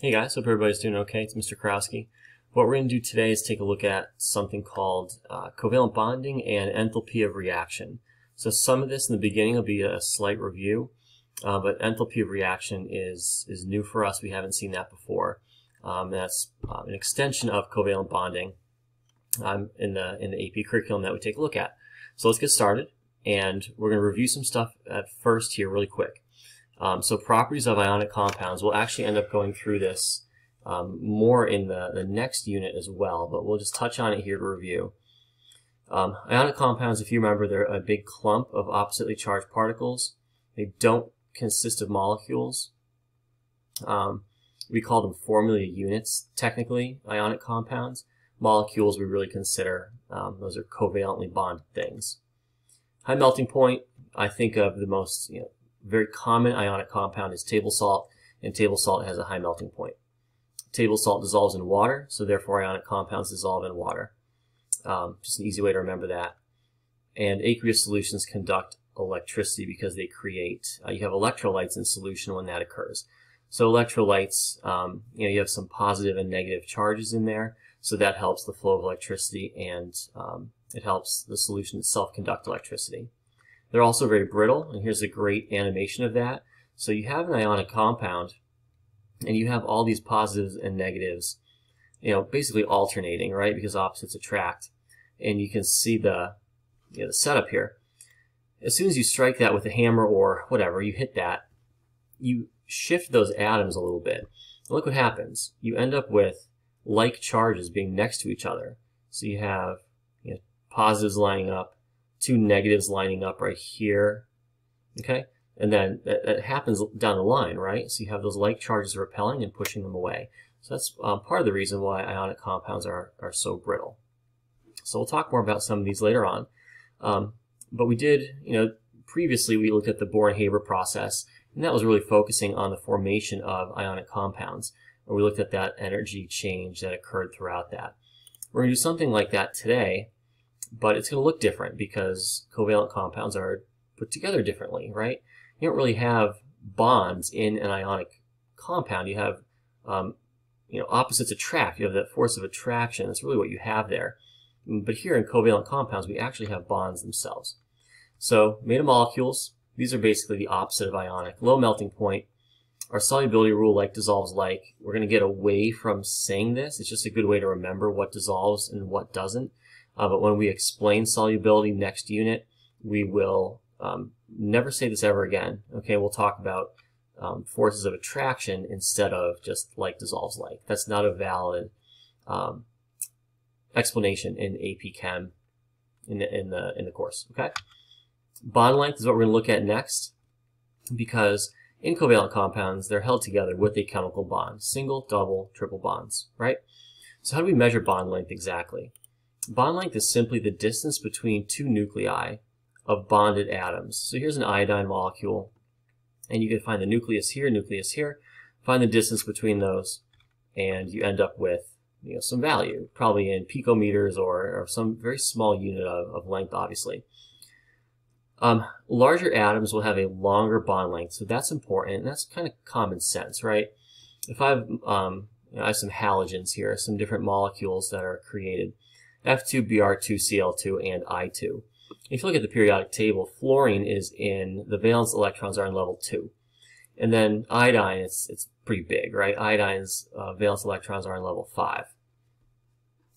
Hey guys, hope everybody's doing okay. It's Mr. Krowski. What we're going to do today is take a look at something called covalent bonding and enthalpy of reaction. So some of this in the beginning will be a slight review, but enthalpy of reaction is new for us. We haven't seen that before. That's an extension of covalent bonding in the AP curriculum that we take a look at. So let's get started, and we're going to review some stuff at first here really quick. So properties of ionic compounds, we'll actually end up going through this more in the next unit as well, but we'll just touch on it here to review. Ionic compounds, if you remember, they're a big clump of oppositely charged particles. They don't consist of molecules. We call them formula units, technically, ionic compounds. Molecules we really consider, those are covalently bonded things. High melting point, I think of the most, very common ionic compound is table salt, and table salt has a high melting point. Table salt dissolves in water, so therefore ionic compounds dissolve in water. Just an easy way to remember that. And aqueous solutions conduct electricity because they create, you have electrolytes in solution when that occurs. So electrolytes, you have some positive and negative charges in there, so that helps the flow of electricity, and it helps the solution itself conduct electricity. They're also very brittle, and here's a great animation of that. So you have an ionic compound, and you have all these positives and negatives, basically alternating, right? Because opposites attract. And you can see the setup here. As soon as you strike that with a hammer or whatever, you hit that, you shift those atoms a little bit. And look what happens. You end up with like charges being next to each other. So you have positives lining up, two negatives lining up right here, okay? And then that happens down the line, right? So you have those like charges repelling and pushing them away. So that's part of the reason why ionic compounds are so brittle. So we'll talk more about some of these later on. But we did, previously we looked at the Bohr-Haber process, and that was really focusing on the formation of ionic compounds. And we looked at that energy change that occurred throughout that. We're going to do something like that today, but it's going to look different because covalent compounds are put together differently, right? You don't really have bonds in an ionic compound. You have, opposites attract. You have that force of attraction. That's really what you have there. But here in covalent compounds, we actually have bonds themselves. So made of molecules, these are basically the opposite of ionic. Low melting point. Our solubility rule, like dissolves like. We're going to get away from saying this. It's just a good way to remember what dissolves and what doesn't. But when we explain solubility next unit, we will never say this ever again. Okay, we'll talk about forces of attraction instead of just like dissolves like. That's not a valid explanation in AP Chem in the course. Okay, bond length is what we're going to look at next, because in covalent compounds they're held together with a chemical bond, single, double, triple bonds, right? So how do we measure bond length exactly? Bond length is simply the distance between two nuclei of bonded atoms. So here's an iodine molecule, and you can find the nucleus here, find the distance between those, and you end up with some value, probably in picometers or some very small unit of length, obviously. Larger atoms will have a longer bond length, so that's important, and that's kind of common sense, right? If I have some halogens here, some different molecules that are created, F2Br2Cl2 and I2. If you look at the periodic table, fluorine is in, the valence electrons are in level 2. And then iodine, it's pretty big, right? Iodine's valence electrons are in level 5.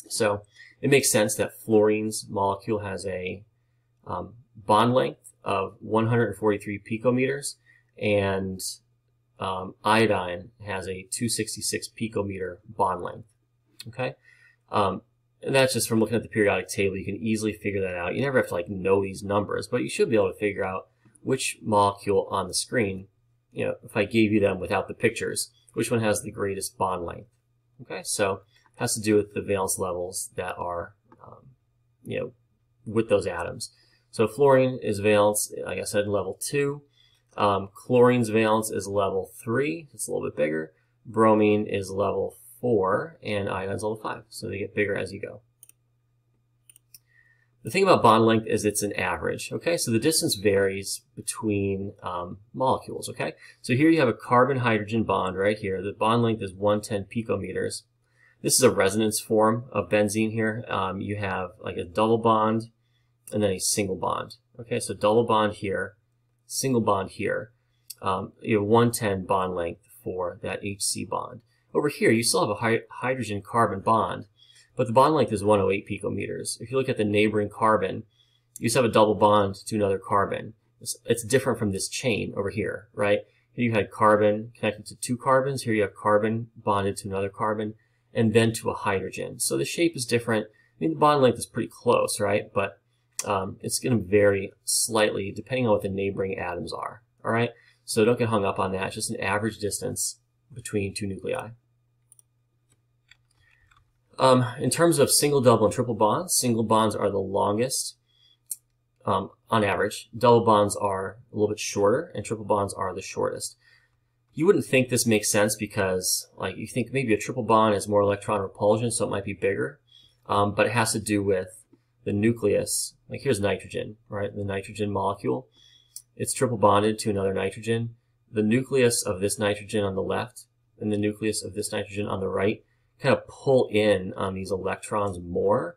So it makes sense that fluorine's molecule has a bond length of 143 picometers, and iodine has a 266 picometer bond length, okay? And that's just from looking at the periodic table. You can easily figure that out. You never have to know these numbers, but you should be able to figure out which molecule on the screen, if I gave you them without the pictures, which one has the greatest bond length. Okay, so it has to do with the valence levels that are, with those atoms. So fluorine is valence, like I said, level 2. Chlorine's valence is level 3. It's a little bit bigger. Bromine is level 4, and iodine's level 5, so they get bigger as you go. The thing about bond length is it's an average, okay? So the distance varies between molecules, okay? So here you have a carbon-hydrogen bond right here. The bond length is 110 picometers. This is a resonance form of benzene here. You have like a double bond and then a single bond, okay? So double bond here, single bond here. You have 110 bond length for that HC bond. Over here, you still have a hydrogen-carbon bond, but the bond length is 108 picometers. If you look at the neighboring carbon, you just have a double bond to another carbon. It's different from this chain over here, right? Here you had carbon connected to two carbons. Here you have carbon bonded to another carbon, and then to a hydrogen. So the shape is different. I mean, the bond length is pretty close, right? But it's going to vary slightly depending on what the neighboring atoms are, all right? So don't get hung up on that. It's just an average distance between two nuclei. In terms of single, double, and triple bonds, single bonds are the longest on average. Double bonds are a little bit shorter, and triple bonds are the shortest. You wouldn't think this makes sense because, like, you think maybe a triple bond has more electron repulsion, so it might be bigger, but it has to do with the nucleus. Like, here's nitrogen, right? The nitrogen molecule. It's triple bonded to another nitrogen. The nucleus of this nitrogen on the left and the nucleus of this nitrogen on the right kind of pull in on these electrons more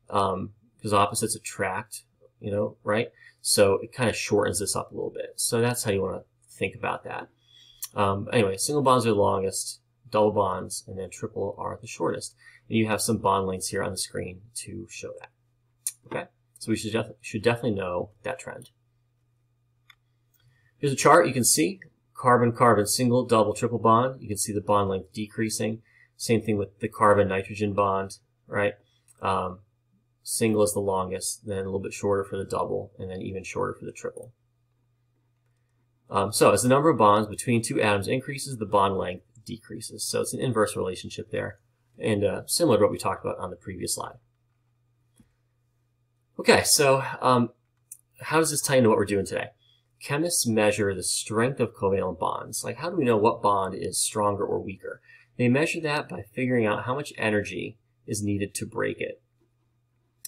because opposites attract, you know, right? So it kind of shortens this up a little bit. So that's how you want to think about that. Anyway, single bonds are the longest, double bonds, and then triple are the shortest. And you have some bond lengths here on the screen to show that. Okay, so we should definitely know that trend. Here's a chart. You can see carbon-carbon, single, double, triple bond. You can see the bond length decreasing. Same thing with the carbon-nitrogen bond, right? Single is the longest, then a little bit shorter for the double, and then even shorter for the triple. So as the number of bonds between two atoms increases, the bond length decreases. So it's an inverse relationship there, and similar to what we talked about on the previous slide. Okay, so how does this tie into what we're doing today? Chemists measure the strength of covalent bonds. Like, how do we know what bond is stronger or weaker? They measure that by figuring out how much energy is needed to break it.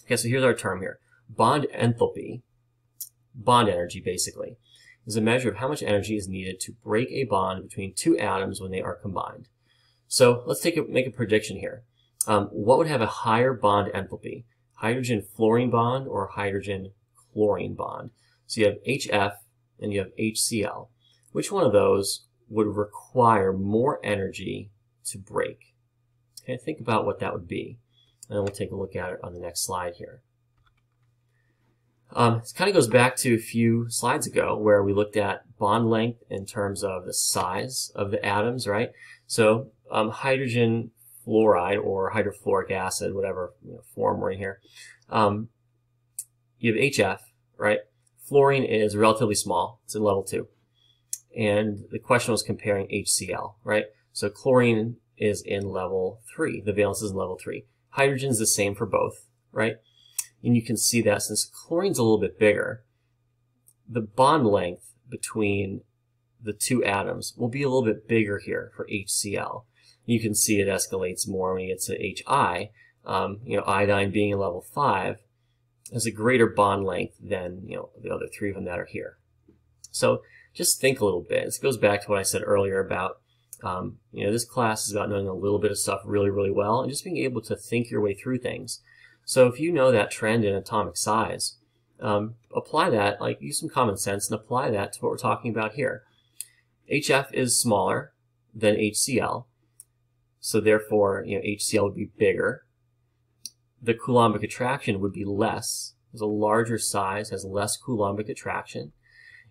Okay, so here's our term here. Bond enthalpy, bond energy basically, is a measure of how much energy is needed to break a bond between two atoms when they are combined. So let's make a prediction here. What would have a higher bond enthalpy? Hydrogen-fluorine bond or hydrogen-chlorine bond? So you have HF and you have HCl. Which one of those would require more energy to break? Okay, think about what that would be. And then we'll take a look at it on the next slide here. It kind of goes back to a few slides ago where we looked at bond length in terms of the size of the atoms, right? So hydrogen fluoride or hydrofluoric acid, whatever form we're in here, you have HF, right? Fluorine is relatively small. It's in level 2. And the question was comparing HCl, right? So chlorine is in level 3. The valence is in level 3. Hydrogen is the same for both, right? And you can see that since chlorine's a little bit bigger, the bond length between the two atoms will be a little bit bigger here for HCl. You can see it escalates more when you get to HI. Iodine being in level 5 has a greater bond length than the other three of them that are here. So just think a little bit. This goes back to what I said earlier about this class is about knowing a little bit of stuff really, really well and just being able to think your way through things. So if you know that trend in atomic size, apply that, like use some common sense and apply that to what we're talking about here. HF is smaller than HCl, so therefore HCl would be bigger. The coulombic attraction would be less. It's a larger size, has less coulombic attraction,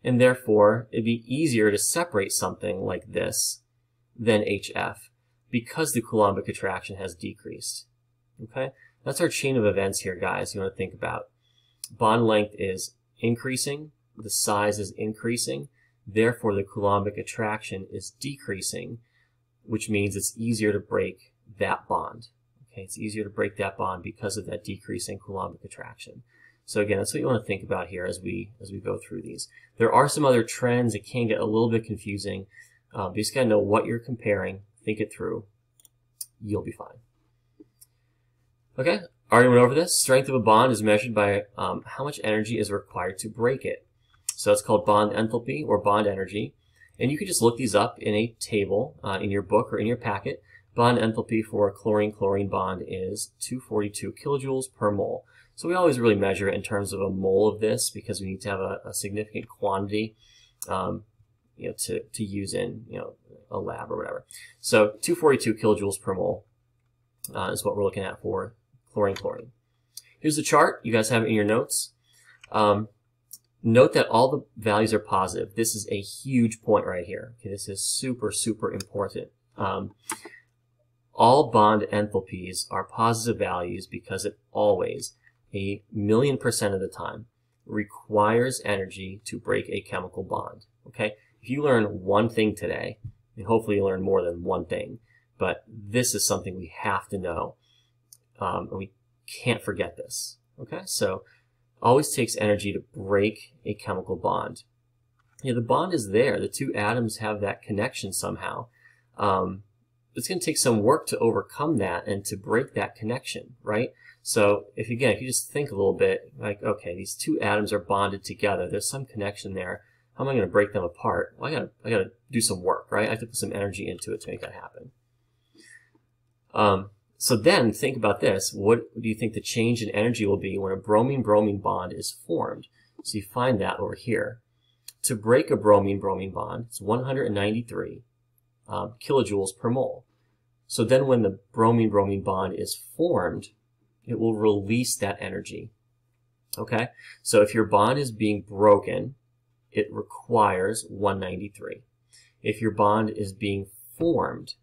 and therefore it'd be easier to separate something like this than HF because the coulombic attraction has decreased. Okay? That's our chain of events here, guys, you want to think about. Bond length is increasing, the size is increasing, therefore the coulombic attraction is decreasing, which means it's easier to break that bond. Okay, it's easier to break that bond because of that decreasing coulombic attraction. So again, that's what you want to think about here as we go through these. There are some other trends. It can get a little bit confusing. You just got to know what you're comparing, think it through. You'll be fine. Okay, Already went over this. Strength of a bond is measured by how much energy is required to break it. So that's called bond enthalpy or bond energy. And you can just look these up in a table in your book or in your packet. Bond enthalpy for a chlorine-chlorine bond is 242 kilojoules per mole. So we always really measure it in terms of a mole of this because we need to have a significant quantity to use in a lab or whatever. So 242 kilojoules per mole is what we're looking at for chlorine-chlorine. Here's the chart. You guys have it in your notes. Note that all the values are positive. This is a huge point right here. Okay, this is super, super important. All bond enthalpies are positive values because it always, 1,000,000% of the time, requires energy to break a chemical bond. Okay? If you learn one thing today, and hopefully you learn more than one thing, but this is something we have to know. And we can't forget this. Okay? So, always takes energy to break a chemical bond. The bond is there. The two atoms have that connection somehow. It's going to take some work to overcome that and to break that connection, right? So if you just think a little bit, like, okay, these two atoms are bonded together. There's some connection there. How am I going to break them apart? Well, I got to do some work, right? I have to put some energy into it to make that happen. So then think about this. What do you think the change in energy will be when a bromine-bromine bond is formed? So you find that over here. To break a bromine-bromine bond, it's 193 kilojoules per mole. So then when the bromine-bromine bond is formed, it will release that energy. Okay? So if your bond is being broken, it requires 193. If your bond is being formed,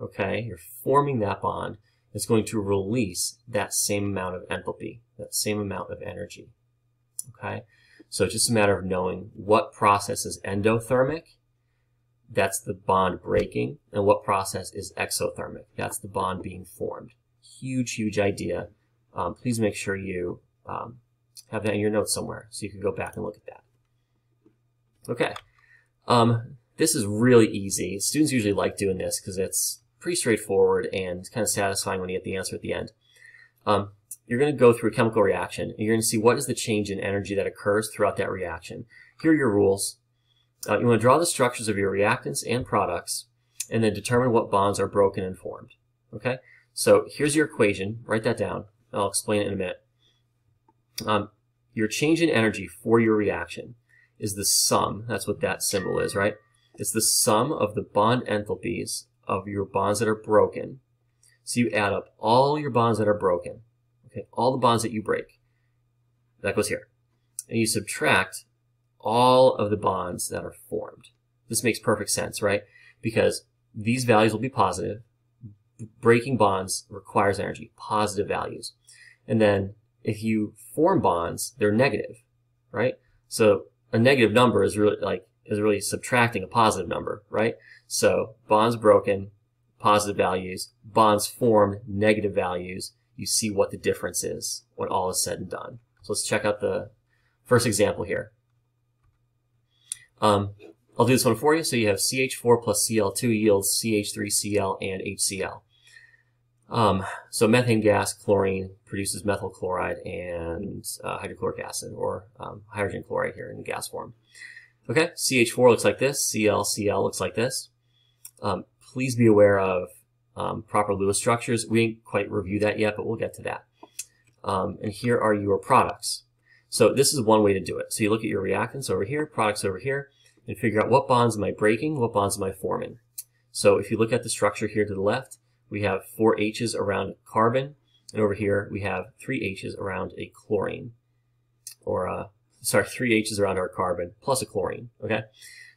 okay, you're forming that bond, it's going to release that same amount of enthalpy, that same amount of energy. Okay? So it's just a matter of knowing what process is endothermic, that's the bond breaking, and what process is exothermic, that's the bond being formed. Huge, huge idea. Please make sure you have that in your notes somewhere so you can go back and look at that. Okay. This is really easy. Students usually like doing this because it's pretty straightforward and kind of satisfying when you get the answer at the end. You're going to go through a chemical reaction, and you're going to see what is the change in energy that occurs throughout that reaction. Here are your rules. You want to draw the structures of your reactants and products, and then determine what bonds are broken and formed. Okay? So here's your equation. Write that down. I'll explain it in a minute. Your change in energy for your reaction is the sum. That's what that symbol is, right? It's the sum of the bond enthalpies of your bonds that are broken. So you add up all your bonds that are broken, okay, all the bonds that you break. That goes here. And you subtract all of the bonds that are formed. This makes perfect sense, right? Because these values will be positive. Breaking bonds requires energy, positive values. And then if you form bonds, they're negative, right? So a negative number is really subtracting a positive number, right? So bonds broken, positive values, bonds formed, negative values. You see what the difference is when all is said and done. So let's check out the first example here. I'll do this one for you. So you have CH4 plus Cl2 yields CH3Cl and HCl. So methane gas, chlorine, produces methyl chloride and hydrochloric acid, or hydrogen chloride here in gas form. Okay, CH4 looks like this, Cl looks like this. Please be aware of proper Lewis structures. We didn't quite review that yet, but we'll get to that. And here are your products. So this is one way to do it. So you look at your reactants over here, products over here, and figure out what bonds am I breaking, what bonds am I forming. So if you look at the structure here to the left, we have 4 H's around carbon, and over here we have 3 H's around a chlorine, or 3 H's around our carbon plus a chlorine. Okay,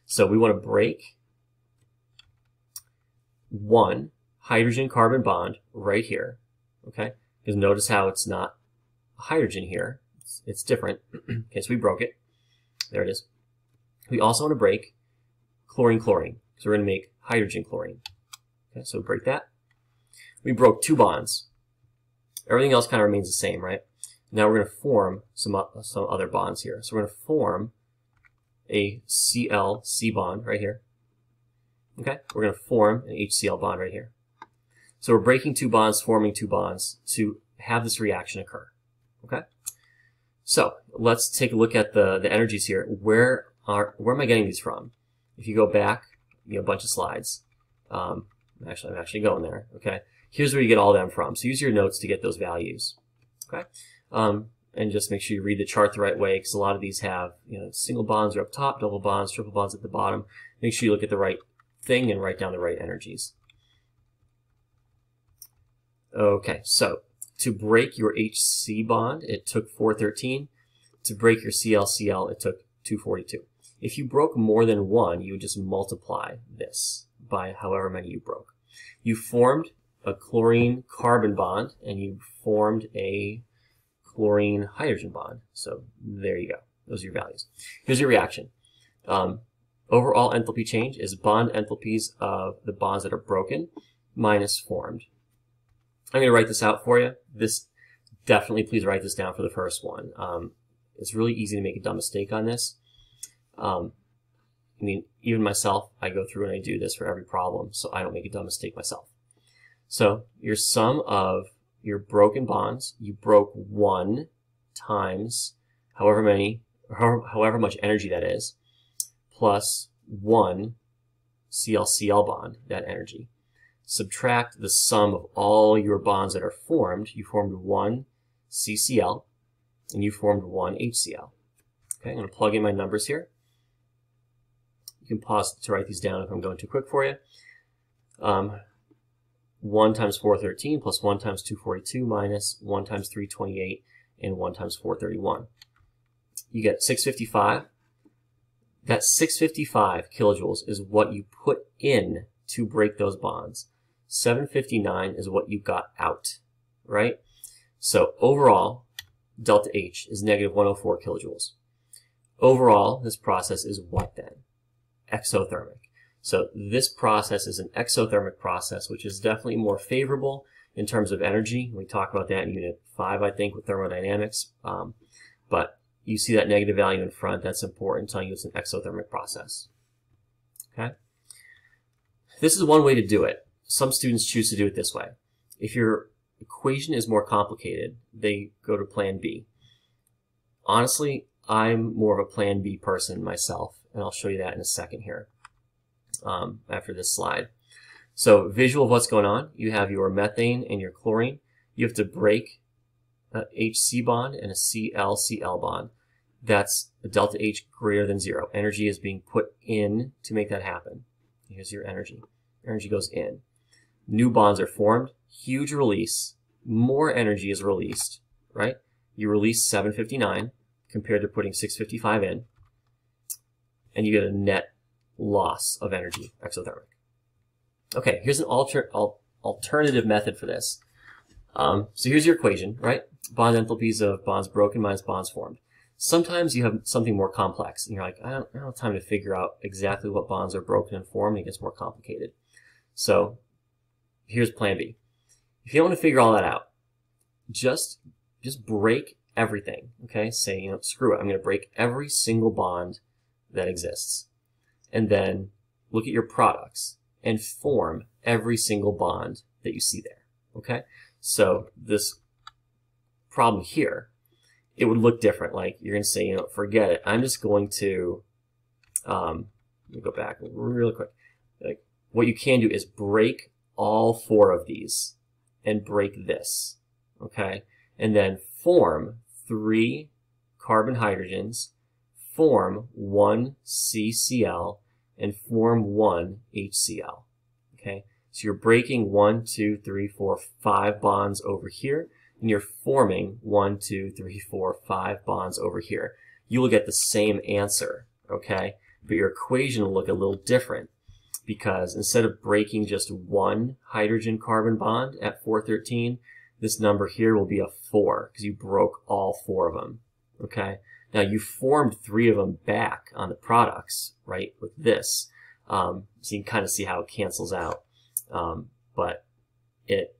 so we want to break one hydrogen-carbon bond right here. Okay, because notice how it's not hydrogen here; it's different. Okay, so we broke it. There it is. We also want to break chlorine-chlorine, so we're going to make hydrogen-chlorine. Okay, so we break that. We broke 2 bonds. Everything else kind of remains the same, right? Now we're going to form some other bonds here. So we're going to form a Cl-C bond right here. Okay? We're going to form an HCl bond right here. So we're breaking 2 bonds, forming 2 bonds to have this reaction occur. Okay? So let's take a look at the energies here. Where am I getting these from? If you go back, a bunch of slides. I'm actually going there. Okay? Here's where you get all them from. So use your notes to get those values. Okay? And just make sure you read the chart the right way, because a lot of these have, single bonds are up top, double bonds, triple bonds at the bottom. Make sure you look at the right thing and write down the right energies. Okay, so to break your HC bond, it took 413. To break your ClCl, it took 242. If you broke more than one, you would just multiply this by however many you broke. You formed a chlorine-carbon bond, and you formed a chlorine-hydrogen bond. So there you go. Those are your values. Here's your reaction. Overall enthalpy change is bond enthalpies of the bonds that are broken minus formed. I'm going to write this out for you. Definitely please write this down for the first one. It's really easy to make a dumb mistake on this. Even myself, I go through and I do this for every problem, so I don't make a dumb mistake myself. So your sum of your broken bonds, you broke 1 times however much energy that is, plus 1 ClCl bond, that energy. Subtract the sum of all your bonds that are formed. You formed 1 CCl, and you formed 1 HCl. Okay, I'm going to plug in my numbers here. You can pause to write these down if I'm going too quick for you. 1 times 413 plus 1 times 242 minus 1 times 328 and 1 times 431. You get 655. That 655 kilojoules is what you put in to break those bonds. 759 is what you got out, right? So overall, delta H is negative 104 kilojoules. Overall, this process is what then? Exothermic. So this process is an exothermic process, which is definitely more favorable in terms of energy. We talk about that in Unit 5, I think, with thermodynamics. But you see that negative value in front. That's important, telling you it's an exothermic process. Okay? This is one way to do it. Some students choose to do it this way. If your equation is more complicated, they go to Plan B. Honestly, I'm more of a Plan B person myself, and I'll show you that in a second here. After this slide. So visual of what's going on, you have your methane and your chlorine. You have to break a HC bond and a ClCl bond. That's a delta H greater than 0. Energy is being put in to make that happen. Here's your energy. Energy goes in. New bonds are formed. Huge release. More energy is released, right? You release 759 compared to putting 655 in, and you get a net loss of energy, exothermic. Okay, here's an alternative method for this. So here's your equation, right? Bond enthalpies of bonds broken minus bonds formed. Sometimes you have something more complex, and you're like, I don't have time to figure out exactly what bonds are broken and formed, and it gets more complicated. So here's Plan B. If you don't want to figure all that out, just break everything, okay? Say, screw it, I'm going to break every single bond that exists. And then look at your products and form every single bond that you see there, okay? So this problem here, it would look different. Like you're going to say, forget it. I'm just going to, let me go back really quick. Like what you can do is break all 4 of these and break this, okay? And then form 3 carbon hydrogens, form 1 CCl, and form 1 HCl. Okay, so you're breaking 1, 2, 3, 4, 5 bonds over here, and you're forming 1, 2, 3, 4, 5 bonds over here. You will get the same answer, okay? But your equation will look a little different, because instead of breaking just 1 hydrogen-carbon bond at 413, this number here will be a 4, because you broke all 4 of them, okay? Now you formed 3 of them back on the products, right, with this. So you can kind of see how it cancels out. But it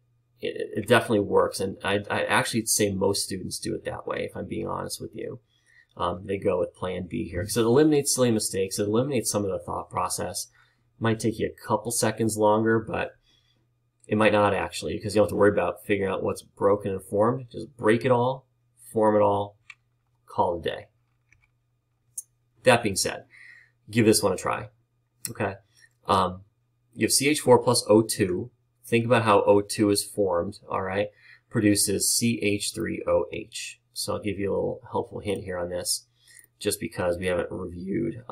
definitely works, and I actually say most students do it that way, if I'm being honest with you. They go with Plan B here, because it eliminates silly mistakes. It eliminates some of the thought process. Might take you a couple seconds longer, but It might not actually, because you don't have to worry about figuring out what's broken and formed. Just break it all, form it all, call it a day. That being said, give this one a try. Okay. You have CH4 plus O2. Think about how O2 is formed, all right? Produces CH3OH. So I'll give you a little helpful hint here on this, just because we haven't reviewed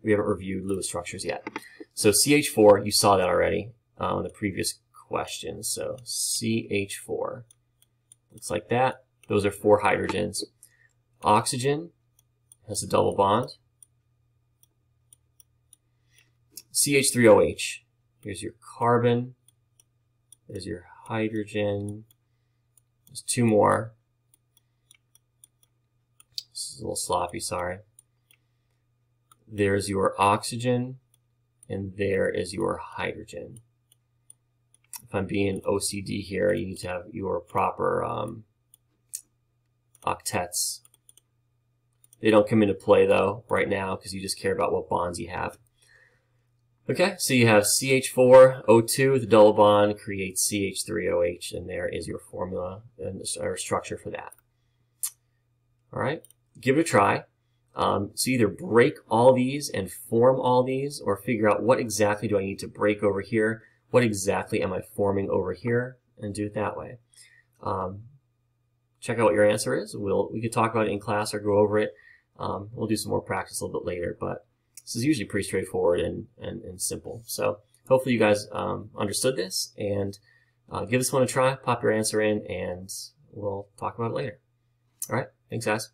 Lewis structures yet. So CH4, you saw that already in the previous question. So CH4 looks like that. Those are 4 hydrogens. Oxygen has a double bond. CH3OH. Here's your carbon. There's your hydrogen. There's 2 more. This is a little sloppy, sorry. There's your oxygen, and there is your hydrogen. If I'm being OCD here, you need to have your proper octets. They don't come into play, though, right now, because you just care about what bonds you have. Okay, so you have CH4, O2, the double bond creates CH3OH, and there is your formula and or structure for that. All right, give it a try. So either break all these and form all these, or figure out what exactly do I need to break over here, what exactly am I forming over here, and do it that way. Check out what your answer is. We could talk about it in class or go over it. We'll do some more practice a little bit later, but this is usually pretty straightforward and simple. So hopefully you guys understood this, and give this one a try, pop your answer in, and we'll talk about it later. All right, thanks guys.